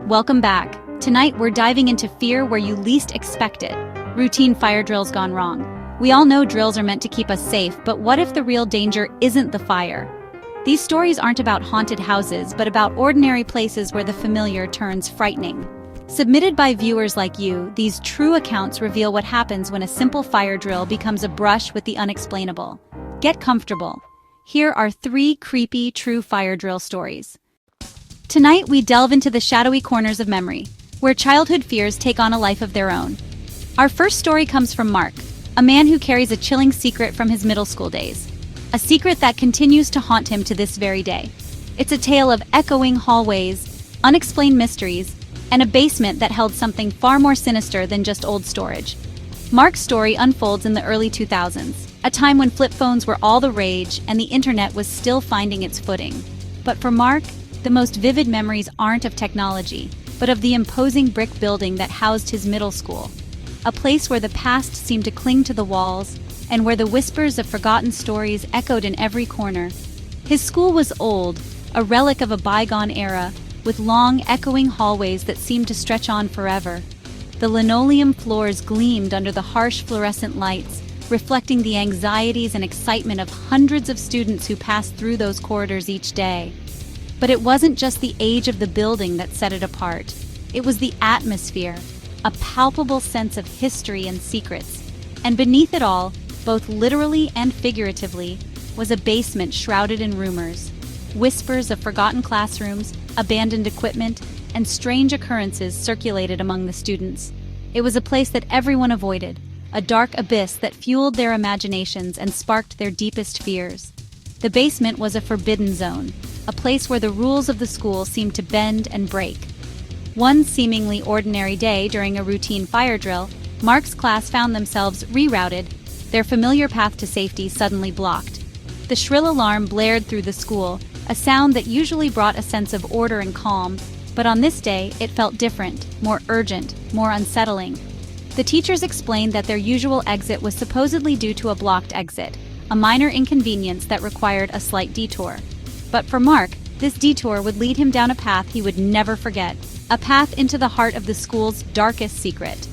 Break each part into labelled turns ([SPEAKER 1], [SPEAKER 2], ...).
[SPEAKER 1] Welcome back. Tonight we're diving into fear where you least expect it. Routine fire drills gone wrong. We all know drills are meant to keep us safe, but what if the real danger isn't the fire? These stories aren't about haunted houses, but about ordinary places where the familiar turns frightening. Submitted by viewers like you, these true accounts reveal what happens when a simple fire drill becomes a brush with the unexplainable. Get comfortable. Here are 3 creepy true fire drill stories. Tonight we delve into the shadowy corners of memory, where childhood fears take on a life of their own. Our first story comes from Mark, a man who carries a chilling secret from his middle school days. A secret that continues to haunt him to this very day. It's a tale of echoing hallways, unexplained mysteries, and a basement that held something far more sinister than just old storage. Mark's story unfolds in the early 2000s, a time when flip phones were all the rage and the internet was still finding its footing. But for Mark, the most vivid memories aren't of technology, but of the imposing brick building that housed his middle school. A place where the past seemed to cling to the walls, and where the whispers of forgotten stories echoed in every corner. His school was old, a relic of a bygone era, with long, echoing hallways that seemed to stretch on forever. The linoleum floors gleamed under the harsh fluorescent lights, reflecting the anxieties and excitement of hundreds of students who passed through those corridors each day. But it wasn't just the age of the building that set it apart. It was the atmosphere, a palpable sense of history and secrets. And beneath it all, both literally and figuratively, was a basement shrouded in rumors. Whispers of forgotten classrooms, abandoned equipment, and strange occurrences circulated among the students. It was a place that everyone avoided, a dark abyss that fueled their imaginations and sparked their deepest fears. The basement was a forbidden zone, a place where the rules of the school seemed to bend and break. One seemingly ordinary day during a routine fire drill, Mark's class found themselves rerouted, their familiar path to safety suddenly blocked. The shrill alarm blared through the school, a sound that usually brought a sense of order and calm, but on this day it felt different, more urgent, more unsettling. The teachers explained that their usual exit was supposedly due to a blocked exit, a minor inconvenience that required a slight detour. But for Mark, this detour would lead him down a path he would never forget, a path into the heart of the school's darkest secret.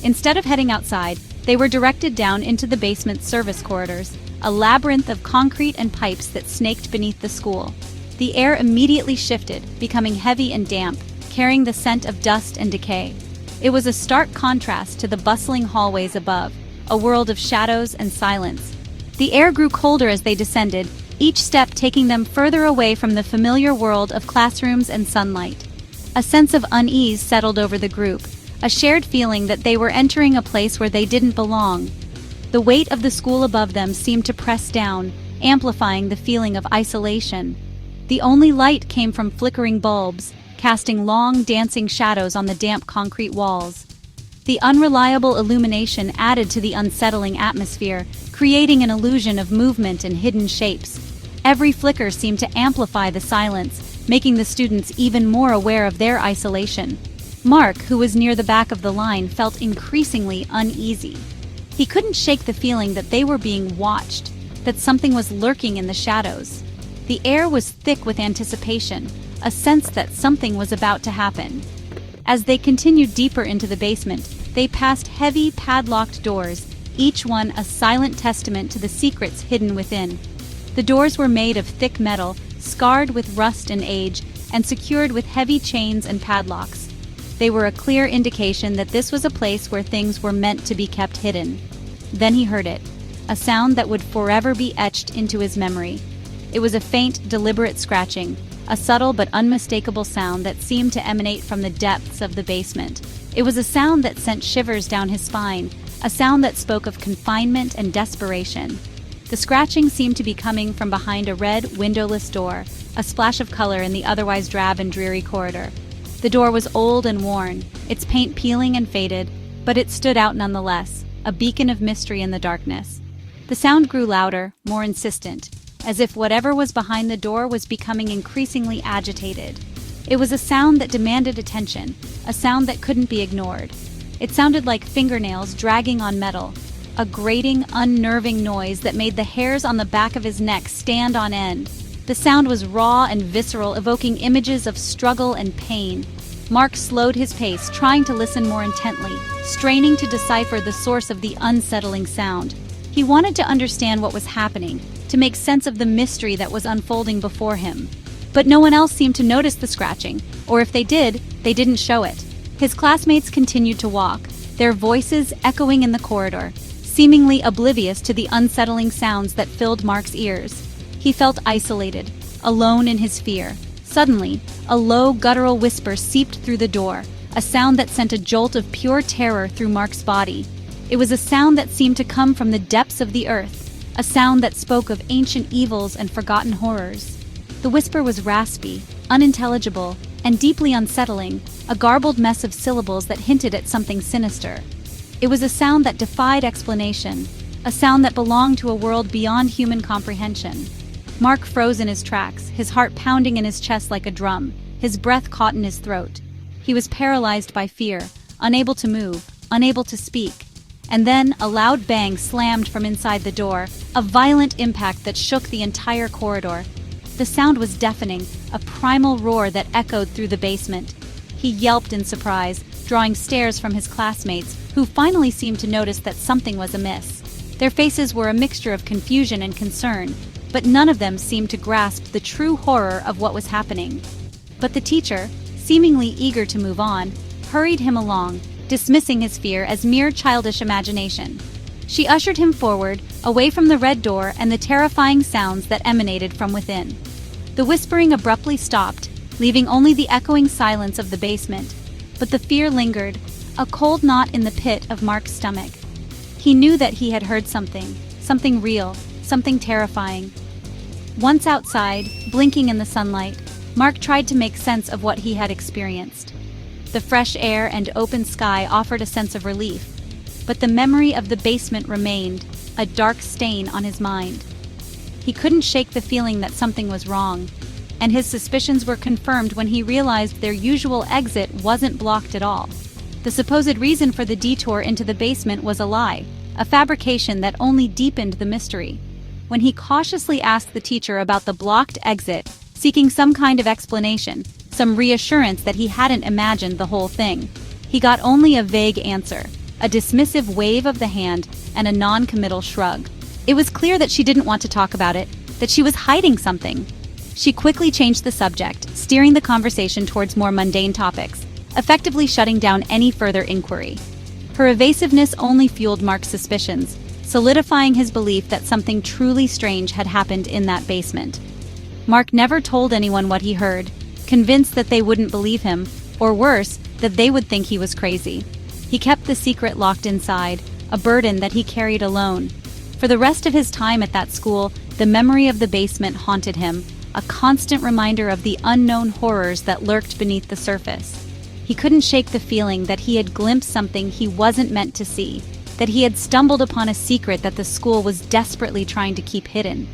[SPEAKER 1] Instead of heading outside, they were directed down into the basement's service corridors, a labyrinth of concrete and pipes that snaked beneath the school. The air immediately shifted, becoming heavy and damp, carrying the scent of dust and decay. It was a stark contrast to the bustling hallways above, a world of shadows and silence. The air grew colder as they descended, each step taking them further away from the familiar world of classrooms and sunlight. A sense of unease settled over the group, a shared feeling that they were entering a place where they didn't belong. The weight of the school above them seemed to press down, amplifying the feeling of isolation. The only light came from flickering bulbs, casting long, dancing shadows on the damp concrete walls. The unreliable illumination added to the unsettling atmosphere, creating an illusion of movement and hidden shapes. Every flicker seemed to amplify the silence, making the students even more aware of their isolation. Mark, who was near the back of the line, felt increasingly uneasy. He couldn't shake the feeling that they were being watched, that something was lurking in the shadows. The air was thick with anticipation, a sense that something was about to happen. As they continued deeper into the basement, they passed heavy, padlocked doors, each one a silent testament to the secrets hidden within. The doors were made of thick metal, scarred with rust and age, and secured with heavy chains and padlocks. They were a clear indication that this was a place where things were meant to be kept hidden. Then he heard it, a sound that would forever be etched into his memory. It was a faint, deliberate scratching, a subtle but unmistakable sound that seemed to emanate from the depths of the basement. It was a sound that sent shivers down his spine, a sound that spoke of confinement and desperation. The scratching seemed to be coming from behind a red, windowless door, a splash of color in the otherwise drab and dreary corridor. The door was old and worn, its paint peeling and faded, but it stood out nonetheless, a beacon of mystery in the darkness. The sound grew louder, more insistent, as if whatever was behind the door was becoming increasingly agitated. It was a sound that demanded attention, a sound that couldn't be ignored. It sounded like fingernails dragging on metal, a grating, unnerving noise that made the hairs on the back of his neck stand on end. The sound was raw and visceral, evoking images of struggle and pain. Mark slowed his pace, trying to listen more intently, straining to decipher the source of the unsettling sound. He wanted to understand what was happening, to make sense of the mystery that was unfolding before him. But no one else seemed to notice the scratching, or if they did, they didn't show it. His classmates continued to walk, their voices echoing in the corridor, seemingly oblivious to the unsettling sounds that filled Mark's ears. He felt isolated, alone in his fear. Suddenly, a low, guttural whisper seeped through the door, a sound that sent a jolt of pure terror through Mark's body. It was a sound that seemed to come from the depths of the earth, a sound that spoke of ancient evils and forgotten horrors. The whisper was raspy, unintelligible, and deeply unsettling, a garbled mess of syllables that hinted at something sinister. It was a sound that defied explanation, a sound that belonged to a world beyond human comprehension. Mark froze in his tracks, his heart pounding in his chest like a drum, his breath caught in his throat. He was paralyzed by fear, unable to move, unable to speak. And then a loud bang slammed from inside the door, a violent impact that shook the entire corridor. The sound was deafening, a primal roar that echoed through the basement. He yelped in surprise, drawing stares from his classmates, who finally seemed to notice that something was amiss. Their faces were a mixture of confusion and concern, but none of them seemed to grasp the true horror of what was happening. But the teacher, seemingly eager to move on, hurried him along, dismissing his fear as mere childish imagination. She ushered him forward, away from the red door and the terrifying sounds that emanated from within. The whispering abruptly stopped, leaving only the echoing silence of the basement. But the fear lingered, a cold knot in the pit of Mark's stomach. He knew that he had heard something real, something terrifying. Once outside, blinking in the sunlight, Mark tried to make sense of what he had experienced. The fresh air and open sky offered a sense of relief, but the memory of the basement remained, a dark stain on his mind. He couldn't shake the feeling that something was wrong, and his suspicions were confirmed when he realized their usual exit wasn't blocked at all. The supposed reason for the detour into the basement was a lie, a fabrication that only deepened the mystery. When he cautiously asked the teacher about the blocked exit, seeking some kind of explanation, some reassurance that he hadn't imagined the whole thing, he got only a vague answer, a dismissive wave of the hand and a non-committal shrug. It was clear that she didn't want to talk about it, that she was hiding something. She quickly changed the subject, steering the conversation towards more mundane topics, effectively shutting down any further inquiry. Her evasiveness only fueled Mark's suspicions, solidifying his belief that something truly strange had happened in that basement. Mark never told anyone what he heard, convinced that they wouldn't believe him, or worse, that they would think he was crazy. He kept the secret locked inside, a burden that he carried alone. For the rest of his time at that school, the memory of the basement haunted him, a constant reminder of the unknown horrors that lurked beneath the surface. He couldn't shake the feeling that he had glimpsed something he wasn't meant to see, that he had stumbled upon a secret that the school was desperately trying to keep hidden.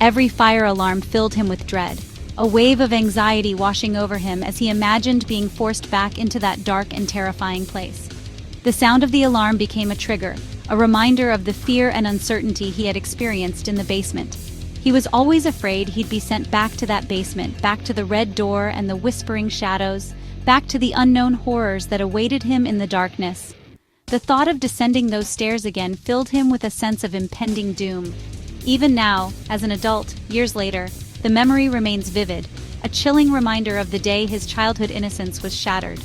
[SPEAKER 1] Every fire alarm filled him with dread, a wave of anxiety washing over him as he imagined being forced back into that dark and terrifying place. The sound of the alarm became a trigger, a reminder of the fear and uncertainty he had experienced in the basement. He was always afraid he'd be sent back to that basement, back to the red door and the whispering shadows, back to the unknown horrors that awaited him in the darkness. The thought of descending those stairs again filled him with a sense of impending doom. Even now, as an adult, years later, the memory remains vivid, a chilling reminder of the day his childhood innocence was shattered.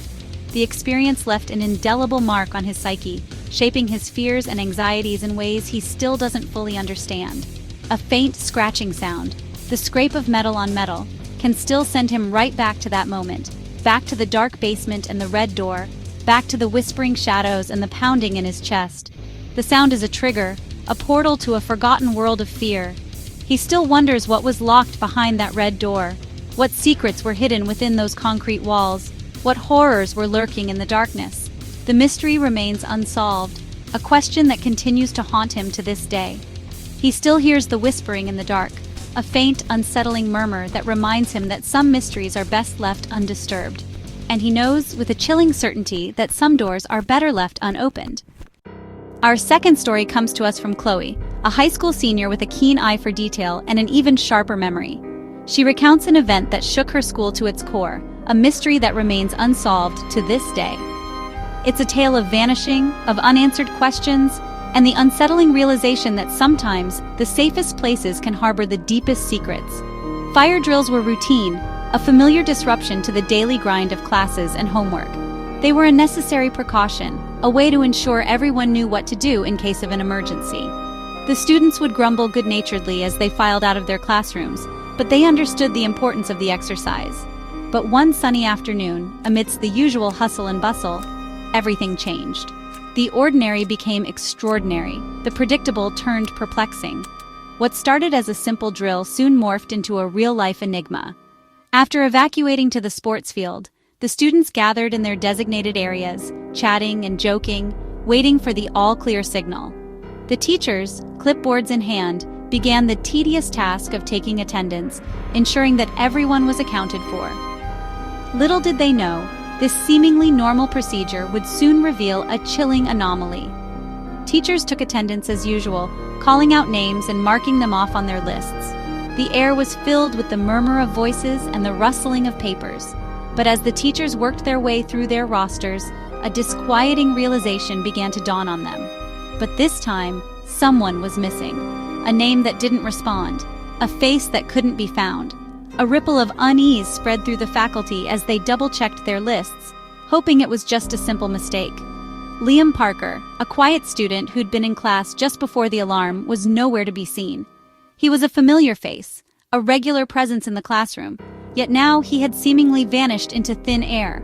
[SPEAKER 1] The experience left an indelible mark on his psyche, shaping his fears and anxieties in ways he still doesn't fully understand. A faint scratching sound, the scrape of metal on metal, can still send him right back to that moment, back to the dark basement and the red door, back to the whispering shadows and the pounding in his chest. The sound is a trigger, a portal to a forgotten world of fear. He still wonders what was locked behind that red door, what secrets were hidden within those concrete walls, what horrors were lurking in the darkness. The mystery remains unsolved, a question that continues to haunt him to this day. He still hears the whispering in the dark, a faint, unsettling murmur that reminds him that some mysteries are best left undisturbed. And he knows with a chilling certainty that some doors are better left unopened. Our second story comes to us from Chloe, a high school senior with a keen eye for detail and an even sharper memory. She recounts an event that shook her school to its core, a mystery that remains unsolved to this day. It's a tale of vanishing, of unanswered questions, and the unsettling realization that sometimes the safest places can harbor the deepest secrets. Fire drills were routine, a familiar disruption to the daily grind of classes and homework. They were a necessary precaution, a way to ensure everyone knew what to do in case of an emergency. The students would grumble good-naturedly as they filed out of their classrooms, but they understood the importance of the exercise. But one sunny afternoon, amidst the usual hustle and bustle, everything changed. The ordinary became extraordinary, the predictable turned perplexing. What started as a simple drill soon morphed into a real-life enigma. After evacuating to the sports field, the students gathered in their designated areas, chatting and joking, waiting for the all-clear signal. The teachers, clipboards in hand, began the tedious task of taking attendance, ensuring that everyone was accounted for. Little did they know, this seemingly normal procedure would soon reveal a chilling anomaly. Teachers took attendance as usual, calling out names and marking them off on their lists. The air was filled with the murmur of voices and the rustling of papers. But as the teachers worked their way through their rosters, a disquieting realization began to dawn on them. But this time, someone was missing. A name that didn't respond, a face that couldn't be found. A ripple of unease spread through the faculty as they double-checked their lists, hoping it was just a simple mistake. Liam Parker, a quiet student who'd been in class just before the alarm, was nowhere to be seen. He was a familiar face, a regular presence in the classroom, yet now he had seemingly vanished into thin air.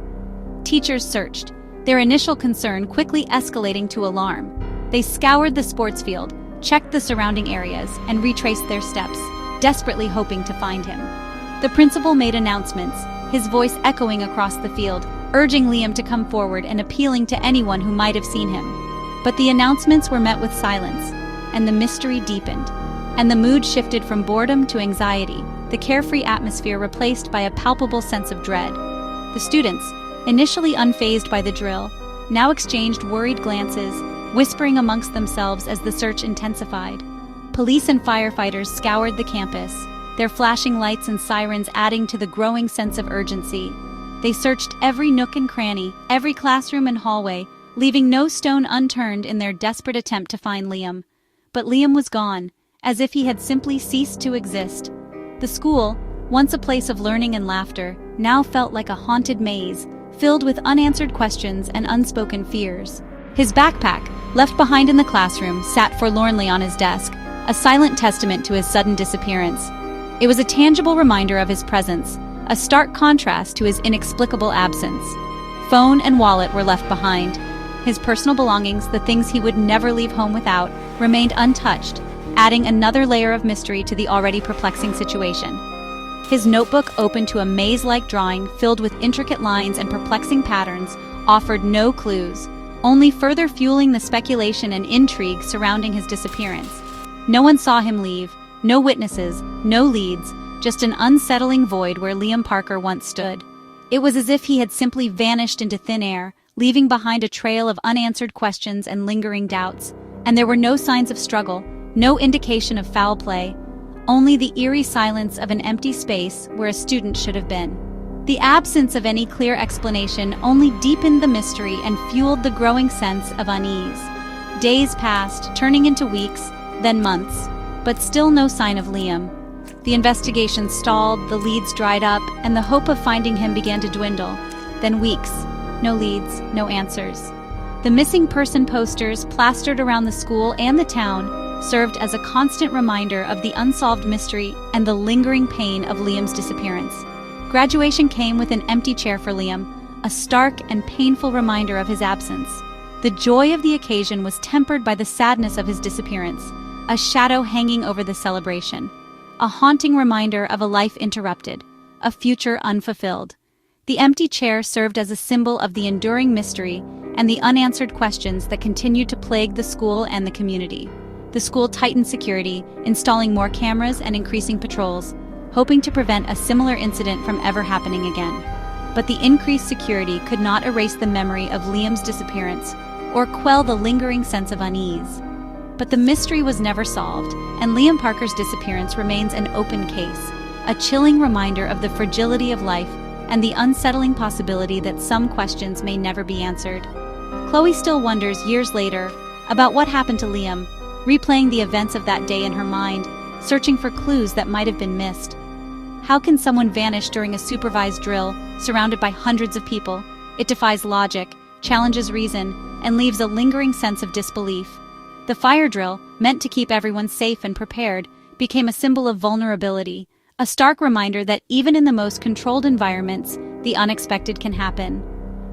[SPEAKER 1] Teachers searched, their initial concern quickly escalating to alarm. They scoured the sports field, checked the surrounding areas, and retraced their steps, desperately hoping to find him. The principal made announcements, his voice echoing across the field, urging Liam to come forward and appealing to anyone who might have seen him. But the announcements were met with silence, and the mystery deepened, and the mood shifted from boredom to anxiety, the carefree atmosphere replaced by a palpable sense of dread. The students, initially unfazed by the drill, now exchanged worried glances, whispering amongst themselves as the search intensified. Police and firefighters scoured the campus, their flashing lights and sirens adding to the growing sense of urgency. They searched every nook and cranny, every classroom and hallway, leaving no stone unturned in their desperate attempt to find Liam. But Liam was gone, as if he had simply ceased to exist. The school, once a place of learning and laughter, now felt like a haunted maze, filled with unanswered questions and unspoken fears. His backpack, left behind in the classroom, sat forlornly on his desk, a silent testament to his sudden disappearance. It was a tangible reminder of his presence, a stark contrast to his inexplicable absence. Phone and wallet were left behind. His personal belongings, the things he would never leave home without, remained untouched, adding another layer of mystery to the already perplexing situation. His notebook, open to a maze-like drawing filled with intricate lines and perplexing patterns, offered no clues, only further fueling the speculation and intrigue surrounding his disappearance. No one saw him leave, no witnesses, no leads, just an unsettling void where Liam Parker once stood. It was as if he had simply vanished into thin air, leaving behind a trail of unanswered questions and lingering doubts. And there were no signs of struggle, no indication of foul play, only the eerie silence of an empty space where a student should have been. The absence of any clear explanation only deepened the mystery and fueled the growing sense of unease. Days passed, turning into weeks, then months, but still no sign of Liam. The investigation stalled, the leads dried up, and the hope of finding him began to dwindle. Then weeks. No leads, no answers. The missing person posters plastered around the school and the town served as a constant reminder of the unsolved mystery and the lingering pain of Liam's disappearance. Graduation came with an empty chair for Liam, a stark and painful reminder of his absence. The joy of the occasion was tempered by the sadness of his disappearance, a shadow hanging over the celebration, a haunting reminder of a life interrupted, a future unfulfilled. The empty chair served as a symbol of the enduring mystery and the unanswered questions that continued to plague the school and the community. The school tightened security, installing more cameras and increasing patrols, hoping to prevent a similar incident from ever happening again. But the increased security could not erase the memory of Liam's disappearance or quell the lingering sense of unease. But the mystery was never solved, and Liam Parker's disappearance remains an open case, a chilling reminder of the fragility of life and the unsettling possibility that some questions may never be answered. Chloe still wonders years later about what happened to Liam, replaying the events of that day in her mind, searching for clues that might have been missed. How can someone vanish during a supervised drill, surrounded by hundreds of people? It defies logic, challenges reason, and leaves a lingering sense of disbelief. The fire drill, meant to keep everyone safe and prepared, became a symbol of vulnerability, a stark reminder that even in the most controlled environments, the unexpected can happen.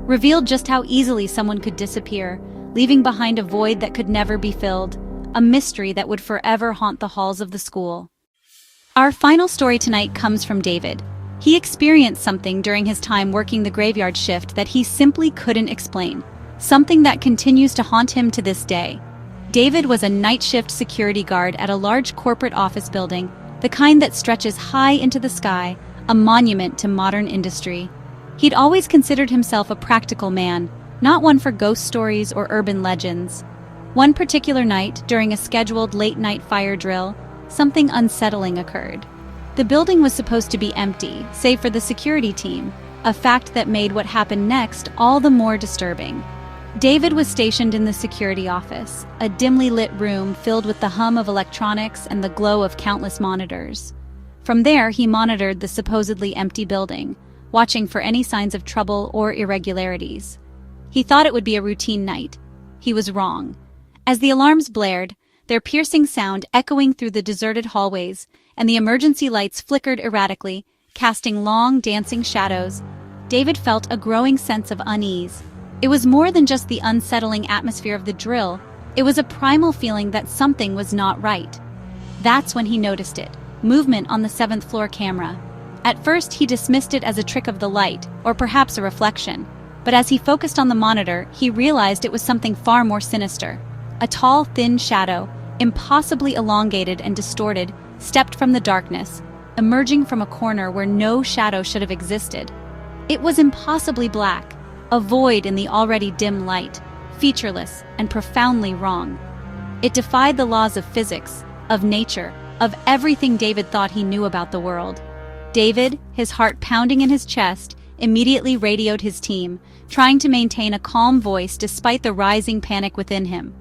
[SPEAKER 1] Revealed just how easily someone could disappear, leaving behind a void that could never be filled, a mystery that would forever haunt the halls of the school. Our final story tonight comes from David. He experienced something during his time working the graveyard shift that he simply couldn't explain, something that continues to haunt him to this day. David was a night shift security guard at a large corporate office building, the kind that stretches high into the sky, a monument to modern industry. He'd always considered himself a practical man, not one for ghost stories or urban legends. One particular night, during a scheduled late-night fire drill, something unsettling occurred. The building was supposed to be empty, save for the security team, a fact that made what happened next all the more disturbing. David was stationed in the security office, a dimly lit room filled with the hum of electronics and the glow of countless monitors. From there, he monitored the supposedly empty building, watching for any signs of trouble or irregularities. He thought it would be a routine night. He was wrong. As the alarms blared, their piercing sound echoing through the deserted hallways, and the emergency lights flickered erratically, casting long, dancing shadows, David felt a growing sense of unease. It was more than just the unsettling atmosphere of the drill, it was a primal feeling that something was not right. That's when he noticed it, movement on the 7th floor camera. At first, he dismissed it as a trick of the light, or perhaps a reflection, but as he focused on the monitor, he realized it was something far more sinister. A tall, thin shadow, impossibly elongated and distorted, stepped from the darkness, emerging from a corner where no shadow should have existed. It was impossibly black, a void in the already dim light, featureless and profoundly wrong. It defied the laws of physics, of nature, of everything David thought he knew about the world. David, his heart pounding in his chest, immediately radioed his team, trying to maintain a calm voice despite the rising panic within him.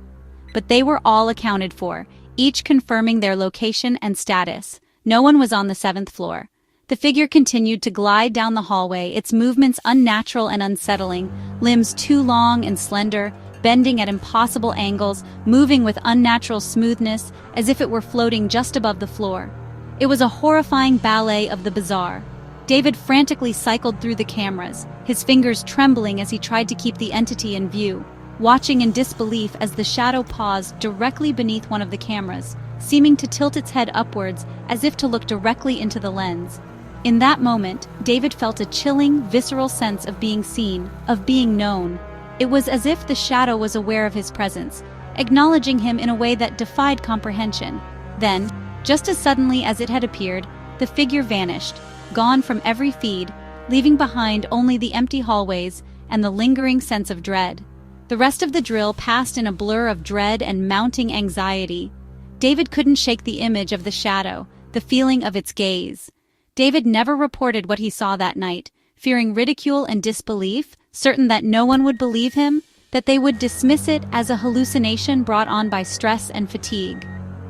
[SPEAKER 1] But they were all accounted for, each confirming their location and status. No one was on the 7th floor. The figure continued to glide down the hallway, its movements unnatural and unsettling, limbs too long and slender, bending at impossible angles, moving with unnatural smoothness, as if it were floating just above the floor. It was a horrifying ballet of the bizarre. David frantically cycled through the cameras, his fingers trembling as he tried to keep the entity in view, watching in disbelief as the shadow paused directly beneath one of the cameras, seeming to tilt its head upwards as if to look directly into the lens. In that moment, David felt a chilling, visceral sense of being seen, of being known. It was as if the shadow was aware of his presence, acknowledging him in a way that defied comprehension. Then, just as suddenly as it had appeared, the figure vanished, gone from every feed, leaving behind only the empty hallways and the lingering sense of dread. The rest of the drill passed in a blur of dread and mounting anxiety. David couldn't shake the image of the shadow, the feeling of its gaze. David never reported what he saw that night, fearing ridicule and disbelief, certain that no one would believe him, that they would dismiss it as a hallucination brought on by stress and fatigue.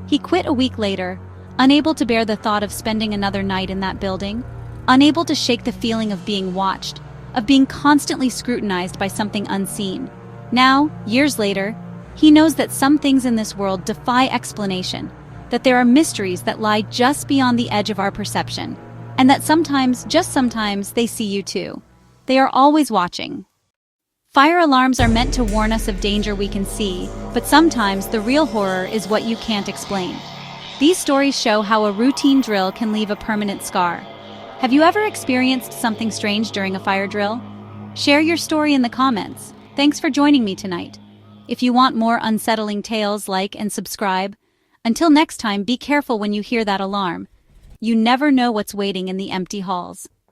[SPEAKER 1] He quit a week later, unable to bear the thought of spending another night in that building, unable to shake the feeling of being watched, of being constantly scrutinized by something unseen. Now, years later, he knows that some things in this world defy explanation, that there are mysteries that lie just beyond the edge of our perception, and that sometimes, just sometimes, they see you too. They are always watching. Fire alarms are meant to warn us of danger we can see, but sometimes the real horror is what you can't explain. These stories show how a routine drill can leave a permanent scar. Have you ever experienced something strange during a fire drill? Share your story in the comments. Thanks for joining me tonight. If you want more unsettling tales, like and subscribe. Until next time, be careful when you hear that alarm. You never know what's waiting in the empty halls.